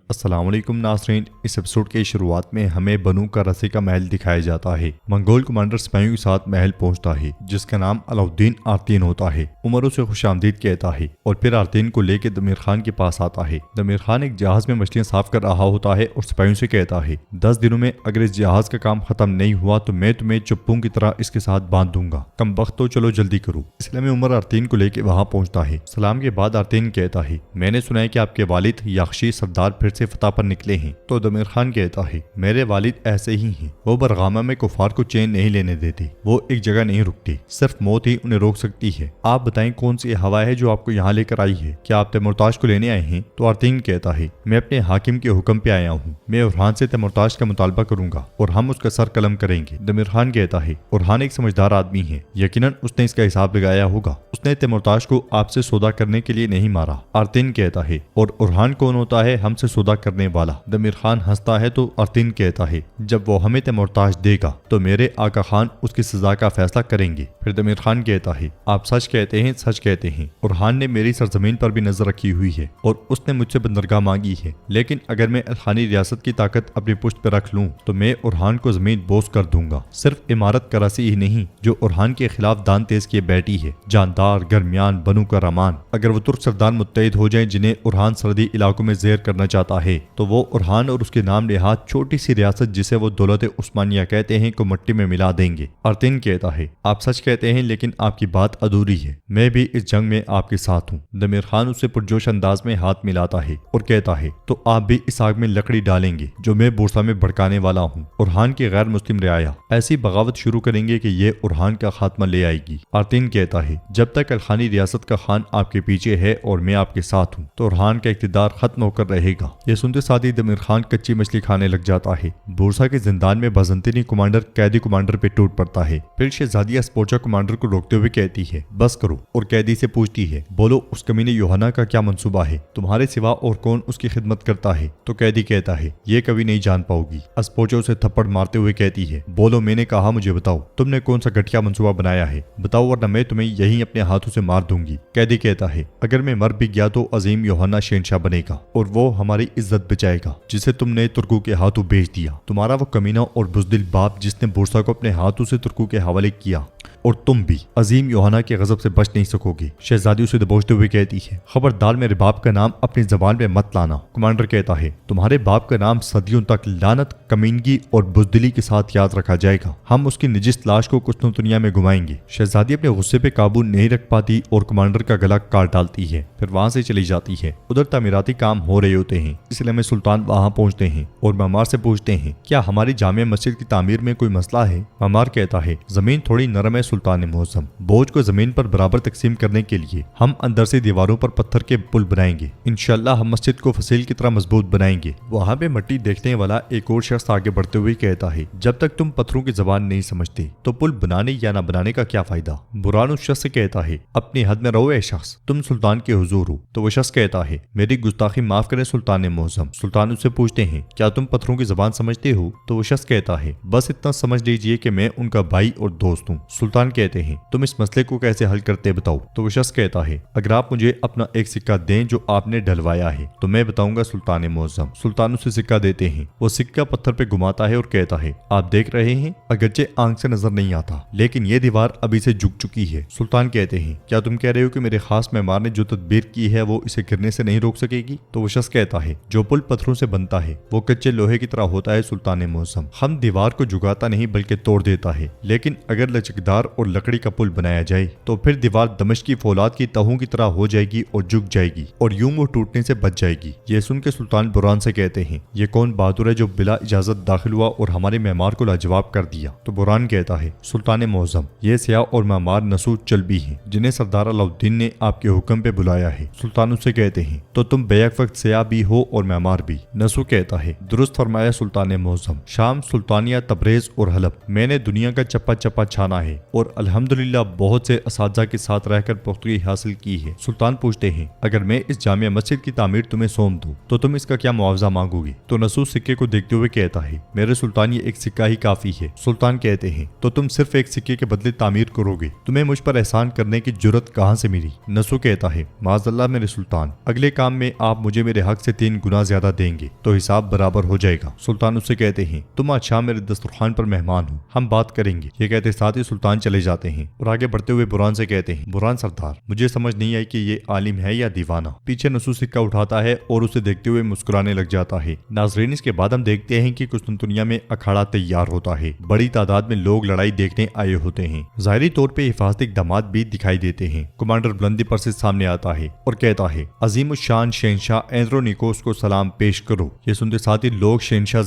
अस्सलाम वालेकुम नाज़रीन। इस एपिसोड के शुरुआत में हमें बनू का रसी का महल दिखाया जाता है। मंगोल कमांडर सिपाहियों के साथ महल पहुंचता है जिसका नाम अलाउद्दीन आर्तीन होता है। उमर उसे खुशामदीद कहता है और फिर आर्तीन को लेकर दमीर खान के पास आता है। दमीर खान एक जहाज में मछलियां साफ कर रहा होता है और सिपाहियों से कहता है 10 दिनों में अगर इस जहाज का काम खत्म नहीं हुआ तो मैं तुम्हें चुप्पों की तरह इसके साथ बांध दूंगा। कम वक्त तो चलो जल्दी करो। इसलिए में उमर आर्तीन को लेकर वहां पहुंचता है। सलाम के बाद आर्तीन कहता है मैंने सुना है कि आपके वालिद याख्शी सरदार फिर से फतह पर निकले हैं। तो दमीर खान कहता है मेरे वालिद ऐसे ही हैं। वो बरगामा में कुफार को चैन नहीं लेने देते। वो एक जगह नहीं रुकते, सिर्फ मौत ही उन्हें रोक सकती है। आप बताएं कौन सी हवा है जो आपको यहाँ लेकर आई है? क्या आप तैमुरताज को लेने आए हैं? तो आर्तीन कहता है मैं अपने हाकिम के हुक्म पे आया हूँ। मैं उरहान से तैमुरताज का मुतालबा करूंगा और हम उसका सर कलम करेंगे। दमीर खान कहता है उरहान एक समझदार आदमी है, यकीनन उसने इसका हिसाब लगाया होगा। उसने तैमुरताज को आपसे सौदा करने के लिए नहीं मारा। आर्तीन कहता है और उरहान कौन होता है हमसे सौदा करने वाला? दमीर खान हंसता है तो आर्तीन कहता है जब वो हमें तैमुरताज देगा तो मेरे आका खान उसकी सजा का फैसला करेंगे। फिर दमीर खान कहता है आप सच कहते हैं, सच कहते हैं। उरहान ने मेरी सरजमीन पर भी नजर रखी हुई है और उसने मुझसे बंदरगाह मांगी है, लेकिन अगर मैं अल्खानी रियासत की ताकत अपनी पुश्त पर रख लूं तो मैं उरहान को जमीन बोस कर दूंगा। सिर्फ इमारत कराची ही नहीं जो उरहान के खिलाफ दान तेज किए बैठी है, जानदार, गरमियान, बनू का रमान। अगर वो तुर्क सरदार मुत्तहिद हो जाए जिन्हें उरहान सरहदी इलाकों में जेर करना चाहता है तो वो उरहान और उसके नाम लिहाज छोटी सी रियासत जिसे वो दौलत उस्मानिया कहते हैं को मिट्टी में मिला देंगे। आर्तीन कहता है आप सच कहते हैं लेकिन आपकी बात अधूरी है। मैं भी इस जंग में आपके साथ हूँ। दमीर खान उससे पुरजोश अंदाज में हाथ मिलाता है और कहता है तो आप भी इस आग में लकड़ी डालेंगे जो मैं बोरसा में भड़काने वाला हूँ। उरहान की गैर मुस्लिम रियाया ऐसी बगावत शुरू करेंगे कि ये उरहान का खात्मा ले आएगी। आर्तीन कहता है जब तक अल्खानी रियासत का खान आपके पीछे है और मैं आपके साथ हूँ तो उरहान का इक़्तिदार खत्म होकर रहेगा। ये सुनते साथ ही दमीर खान कच्ची मछली खाने लग जाता है। बोरसा के जिंदान में बाज़ंतीनी कमांडर कैदी कमांडर पे टूट पड़ता है। फिर शहजादिया स्पोर्चा कमांडर को रोकते हुए कहती है बस करो और कैदी से पूछती है बोलो उस कमीने यूहन्ना का क्या मंसूबा है? तुम्हारे सिवा और कौन उसकी खिदमत करता है? तो कैदी कहता है ये कभी नहीं जान पाओगी। स्पोर्चा उसे थप्पड़ मारते हुए कहती है बोलो मैंने कहा मुझे बताओ तुमने कौन सा घटिया मंसूबा बनाया है? बताओ वरना मैं तुम्हें यहीं अपने हाथों से मार दूंगी। कैदी कहता है अगर मैं मर भी गया तो अजीम यूहन्ना शहंशाह बनेगा और वो हमारी इज्जत बचाएगा जिसे तुमने तुर्कों के हाथों बेच दिया। तुम्हारा वो कमीना और बुज़दिल बाप जिसने बोरसा को अपने हाथों से तुर्कों के हवाले किया, और तुम भी अजीम यूहन्ना के गजब से बच नहीं सकोगे। शहजादी उसे दबोचते हुए कहती है खबरदार मेरे बाप का नाम अपनी जबान में मत लाना। कमांडर कहता है तुम्हारे बाप का नाम सदियों तक लानत, कमीनगी और बुज़दिली के साथ याद रखा जाएगा। हम उसकी निजिस लाश को कुस्तुनतुनिया में घुमाएंगे। शहजादी अपने गुस्से पे काबू नहीं रख पाती और कमांडर का गला काट डालती है। फिर वहां से चली जाती है। उधर तामीराती काम हो रहे होते हैं, इसलिए में सुल्तान वहां पहुंचते हैं और मामार से पूछते हैं क्या हमारी जामिया मस्जिद की तामीर में कोई मसला है? मामार कहता है जमीन थोड़ी नरम है सुल्तान मौसम, बोझ को जमीन पर बराबर तकसीम करने के लिए हम अंदर से दीवारों पर पत्थर के पुल बनाएंगे। इंशाल्लाह हम मस्जिद को फसील की तरह मजबूत बनाएंगे। वहां पे मिट्टी देखने वाला एक और शख्स आगे बढ़ते हुए कहता है जब तक तुम पत्थरों की जबान नहीं समझते तो पुल बनाने या ना बनाने का क्या फायदा? बुरान उस शख्स से कहता है अपनी हद में रहो ए शख्स, तुम सुल्तान के हुजूर हो। तो वो शख्स कहता है मेरी गुस्ताखी माफ करें सुल्तान मौसम। सुल्तान उससे पूछते हैं क्या तुम पत्थरों की जबान समझते हो? तो वो शख्स कहता है बस इतना समझ लीजिए कि मैं उनका भाई और दोस्त हूँ। सुल्तान कहते हैं तुम इस मसले को कैसे हल करते बताओ? तो वो शख्स कहता है अगर आप मुझे अपना एक सिक्का दें जो आपने डलवाया है तो मैं बताऊंगा सुल्तान मौसम। सुल्तान उसे सिक्का देते हैं। वो सिक्का पत्थर पे घुमाता है और कहता है आप देख रहे हैं अगरचे आंख से नजर नहीं आता लेकिन ये दीवार अभी से झुक चुकी है। सुल्तान कहते हैं क्या तुम कह रहे हो कि मेरे खास मेहमान ने जो तदबीर की है वो इसे गिरने से नहीं रोक सकेगी? तो वो शख्स कहता है जो पुल पत्थरों से बनता है वो कच्चे लोहे की तरह होता है सुल्तान मौसम। हम दीवार को झुकाता नहीं बल्कि तोड़ देता है, लेकिन अगर लचकदार और लकड़ी का पुल बनाया जाए तो फिर दीवार दमिश्क की फौलाद की तहों की तरह हो जाएगी और झुक जाएगी और यूं वो टूटने से बच जाएगी। ये सुन के सुल्तान बुरान से कहते हैं ये कौन बहादुर है जो बिला इजाजत दाखिल हुआ और हमारे मेहमान को लाजवाब कर दिया? तो बुरान कहता है सुल्तान मौसम ये सियाह और मेहमान नसूद चलबी हैं जिन्हें सरदार अलाउद्दीन ने आपके हुक्म पे बुलाया है। सुल्तान उससे कहते हैं तो तुम बेक वक्त सियाह भी हो और मेहमान भी। नसू कहता है दुरुस्त फरमाया सुल्तान मौसम। शाम, सुल्तानिया, तबरेज और हलब मैंने दुनिया का चप्पा चप्पा छाना है और और अल्हम्दुलिल्लाह बहुत से असातिज़ा के साथ रहकर पुख्तगी हासिल की है। सुल्तान पूछते हैं, अगर मैं इस जामिया मस्जिद की तामीर तुम्हें सौंप दूं तो तुम इसका क्या मुआवजा मांगोगी? तो नसूस सिक्के को देखते हुए कहता है, मेरे सुल्तान ये एक सिक्का ही काफी है। सुल्तान कहते हैं, तो तुम सिर्फ एक सिक्के के बदले तामीर करोगे? तुम्हें मुझ पर एहसान करने की जुर्रत कहाँ से मिली? नसू कहता है, माज़अल्लाह मेरे सुल्तान, अगले काम में आप मुझे मेरे हक से 3 गुना ज्यादा देंगे तो हिसाब बराबर हो जाएगा। सुल्तान उससे कहते हैं, तुम आज शाम मेरे दस्तरखान पर मेहमान हो, हम बात करेंगे। ये कहते साथ ही सुल्तान चले जाते हैं और आगे बढ़ते हुए बुरहान से कहते हैं, बुरहान सरदार, मुझे समझ नहीं आई कि ये आलिम है या दीवाना। पीछे नसू सिक्का उठाता है और उसे देखते हुए मुस्कुराने लग जाता है। नाज़रीन, इसके बाद हम देखते हैं कि कुस्तुनतुनिया में अखाड़ा तैयार होता है। बड़ी तादाद में लोग लड़ाई देखने आए होते हैं। ज़ाहिरी तौर पे हिफाजती इक़दामात भी दिखाई देते हैं। कमांडर बुलंदी पर से सामने आता है और कहता है, अज़ीमुश्शान शहंशाह एंड्रोनिकोस को सलाम पेश करो। ये सुनते साथ ही लोग शहंशाह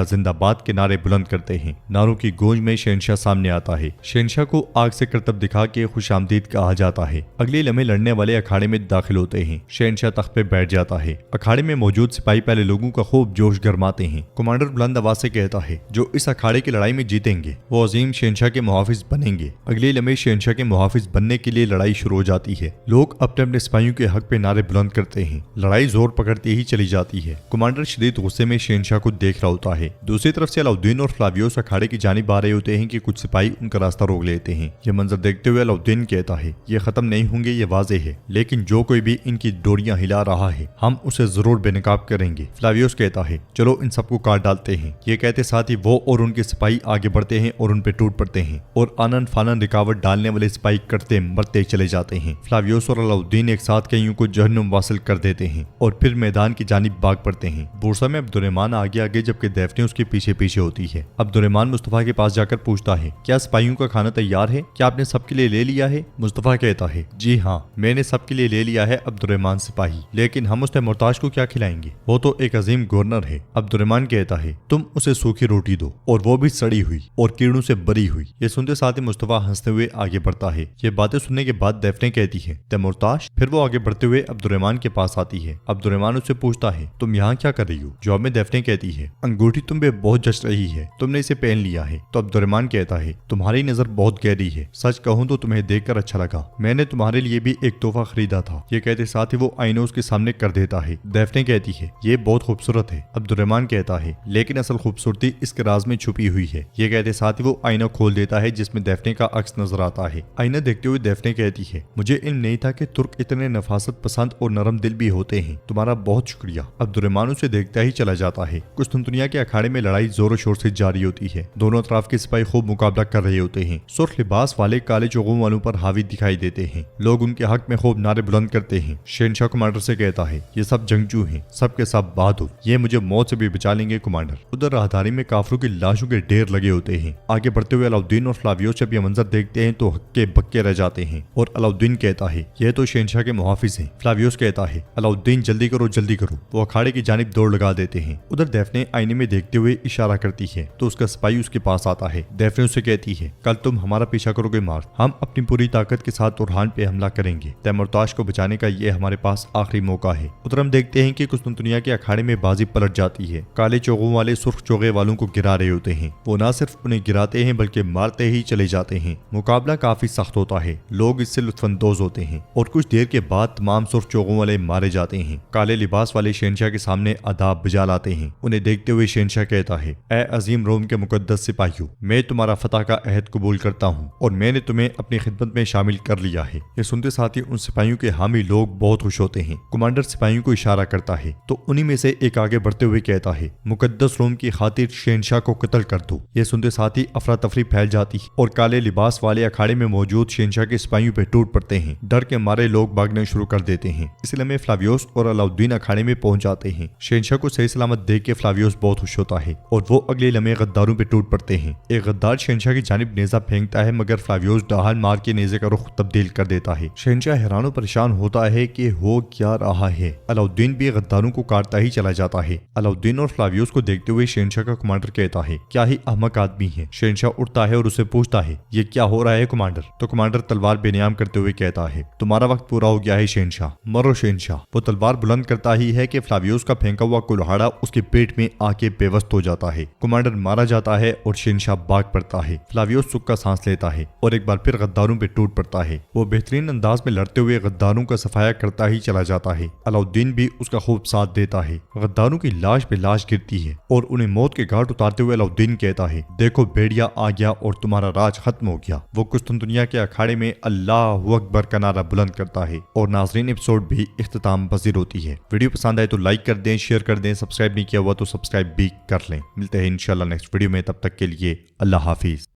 जिंदाबाद के नारे बुलंद करते हैं। नारों की गूंज में शहंशाह सामने आता है। शहंशाह को आग से करतब दिखा के खुशामदीद कहा जाता है। अगले लम्हे लड़ने वाले अखाड़े में दाखिल होते हैं। शहंशाह तख्त पे बैठ जाता है। अखाड़े में मौजूद सिपाही पहले लोगों का खूब जोश गरमाते हैं। कमांडर बुलंद आवाज से कहता है, जो इस अखाड़े की लड़ाई में जीतेंगे वो अजीम शहंशाह के मुहाफिज बनेंगे। अगले लम्हे शहंशाह के मुहाफिज बनने के लिए लड़ाई शुरू हो जाती है। लोग अपने अपने सिपाहियों के हक पे नारे बुलंद करते हैं। लड़ाई जोर पकड़ती ही चली जाती है। कमांडर शदीद गुस्से में शहंशाह को देख रहा होता है। दूसरी तरफ से अलाउद्दीन और फ्लावियोस अखाड़े की जानिब आ रहे होते हैं कि कुछ सिपाही उनका रास्ता रोक लेते हैं। ये मंजर देखते हुए अलाउद्दीन कहता है, ये खत्म नहीं होंगे ये वाजे है, लेकिन जो कोई भी इनकी डोरियां हिला रहा है हम उसे जरूर बेनकाब करेंगे। फ्लावियोस कहता है, चलो इन सबको काट डालते हैं। ये कहते साथ ही वो और उनके सिपाही आगे बढ़ते हैं और उन पे टूट पड़ते हैं और आनन फानन रुकावट डालने वाले सिपाही कटते मरते चले जाते हैं। फ्लावियोस और अलाउद्दीन एक साथ कईयों को जहन्नुम वासिल कर देते हैं और फिर मैदान की जानिब भाग पड़ते हैं। बुरसा में अब्दुर्रहमान आगे आगे जबकि दैफने उसके पीछे पीछे होती है। अब्दुर्रहमान मुस्तफा के पास जाकर पूछता है, क्या सिपाहियों का खाना तैयार है? क्या आपने सबके लिए ले लिया है? मुस्तफा कहता है, जी हाँ, मैंने सबके लिए ले लिया है अब्दुर्रहमान सिपाही, लेकिन हम उस मोहताज को क्या खिलाएंगे? वो तो एक अजीम गवर्नर है। अब्दुर्रहमान कहता है, तुम उसे सूखी रोटी दो और वो भी सड़ी हुई और कीड़ों से बरी हुई। ये सुनते साथ ही मुस्तफा हंसते हुए आगे बढ़ता है। ये बातें सुनने के बाद दैफने कहती है, मोहताज। फिर वो आगे बढ़ते हुए अब्दुर्रहमान के पास आती है। अब्दुर्रहमान उससे पूछता है, तुम यहाँ क्या कर रही हो? जवाब में दैफने कहती है, अंगूठी तुम पे बहुत जच रही है, तुमने इसे पहन लिया है। तो अब्दुर्रहमान कहता है, तुम्हारी नजर बहुत गहरी है, सच कहूँ तो तुम्हें देखकर अच्छा लगा, मैंने तुम्हारे लिए भी एक तोहफा खरीदा था। ये कहते साथ ही वो आईना उसके सामने कर देता है। दैफने कहती है, ये बहुत खूबसूरत है। अब्दुर्रहमान कहता है, लेकिन असल खूबसूरती इसके राज में छुपी हुई है। ये कहते साथ ही वो आईना खोल देता है जिसमें दैफने का अक्स नजर आता है। आईना देखते हुए दैफने कहती है, मुझे इल्म नहीं था कि तुर्क इतने नफासत पसंद और नरम दिल भी होते हैं, तुम्हारा बहुत शुक्रिया। अब्दुर्रहमान उसे देखता ही चला जाता है। कुस्तुनतुनिया के अखाड़े में लड़ाई जोरों शोर से जारी होती है। दोनों तरफ के सिपाही खूब मुकाबला कर रहे होते हैं। सुर्ख लिबास वाले काले चोगों वालों पर हावी दिखाई देते हैं। लोग उनके हक में खूब नारे बुलंद करते हैं। शहंशाह कमांडर से कहता है, ये सब जंगजू हैं, सब के सब बहादुर, ये मुझे मौत से भी बचा लेंगे कमांडर। उधर राहदारी में काफरों की लाशों के ढेर लगे होते हैं। आगे बढ़ते हुए अलाउद्दीन और फ्लावियोस जब ये मंजर देखते हैं तो हक्के बक्के रह जाते हैं और अलाउद्दीन कहता है, ये तो शहंशाह के मुहाफिज हैं। फ्लावियोस कहता है, अलाउद्दीन जल्दी करो जल्दी करो। वो अखाड़े की जानिब दौड़ लगा देते हैं। उधर दैफने आईने में देखते हुए इशारा करती है तो उसका सिपाही उसके पास आता है। दैफने उससे कहती है, कल तुम हमारा पीछा करोगे मार, हम अपनी पूरी ताकत के साथ तुरहान पे हमला करेंगे। तैमुरताश को बचाने का ये हमारे पास आखिरी मौका है। उधर हम देखते हैं कि कुस्तुनतुनिया के अखाड़े में बाजी पलट जाती है। काले चोगों वाले सुर्ख चोगे वालों को गिरा रहे होते हैं। वो न सिर्फ उन्हें गिराते हैं बल्कि मारते ही चले जाते हैं। मुकाबला काफी सख्त होता है। लोग इससे लुत्फानंदोज होते हैं और कुछ देर के बाद तमाम सुर्ख चोगों वाले मारे जाते हैं। काले लिबास वाले शहंशाह के सामने अदाब बजा लाते हैं। उन्हें देखते हुए शहंशाह कहता है, ए अजीम रोम के मुकद्दस सिपाहियों, मैं तुम्हारा फतह का अहद कबूल करता हूँ और मैंने तुम्हें अपनी खिदमत में शामिल कर लिया है। ये सुनते साथ ही उन सिपाहियों के हामी लोग बहुत खुश होते हैं। कमांडर सिपाहियों को इशारा करता है तो उन्हीं में से एक आगे बढ़ते हुए कहता है, मुकद्दस रोम की खातिर शहंशाह को कत्ल कर दो। ये सुनते साथ ही अफरा तफरी फैल जाती है और काले लिबास वाले अखाड़े में मौजूद शहंशाह के सिपाहियों पे टूट पड़ते हैं। डर के मारे लोग भागने शुरू कर देते हैं। इसलिए में फ्लावियोस और अलाउद्दीन अखाड़े में पहुंच जाते हैं। शहंशाह को सही सलामत देख के फ्लावियोस बहुत खुश होता है और वो अगले लम्हे गद्दारों पे टूट पड़ते हैं। एक गद्दार शहंशाह की जानिब नेजा फेंकता है मगर फ्लावियोस डाहल मार के नेजे का रुख तब्दील कर देता है। शहंशाह हैरान परेशान होता है कि हो क्या रहा है। अलाउद्दीन भी गद्दारों को काटता ही चला जाता है। अलाउद्दीन और फ्लावियोस को देखते हुए शहंशाह का कमांडर कहता है, क्या ही अहमक आदमी है। शहंशाह उठता है और उसे पूछता है, ये क्या हो रहा है कमांडर? तो कमांडर तलवार बेनियाम करते हुए कहता है, तुम्हारा वक्त पूरा हो गया है शहंशाह, मरो शहंशाह। वो तलवार बुलंद करता ही है कि फ्लावियोस का फेंका हुआ कुल्हाड़ा उसके पेट में आके बेवस्त हो जाता है। कमांडर मारा जाता है और शहंशाह भाग पड़ता है। फ्लावियोस و سکھ کا سانس لیتا ہے اور ایک بار پھر غداروں پہ ٹوٹ پڑتا ہے۔ وہ بہترین انداز میں لڑتے ہوئے غداروں کا صفایا کرتا ہی چلا جاتا ہے۔ علاؤالدین بھی اس کا خوب ساتھ دیتا ہے۔ غداروں کی لاش پہ لاش گرتی ہے اور انہیں موت کے گھاٹ اتارتے ہوئے علاؤالدین کہتا ہے، دیکھو بیڑیا آ گیا اور تمہارا راج ختم ہو گیا۔ وہ قسطنطنیہ کے اکھاڑے میں اللہ اکبر کا نعرہ بلند کرتا ہے اور ناظرین ایپیسوڈ بھی اختتام پذیر ہوتی ہے۔ ویڈیو پسند آئے تو لائک کر دیں، شیئر کر دیں، سبسکرائب نہیں کیا ہوا تو سبسکرائب بھی کر لیں۔ ملتے ہیں انشاءاللہ نیکسٹ ویڈیو میں، تب تک کے لیے اللہ حافظ۔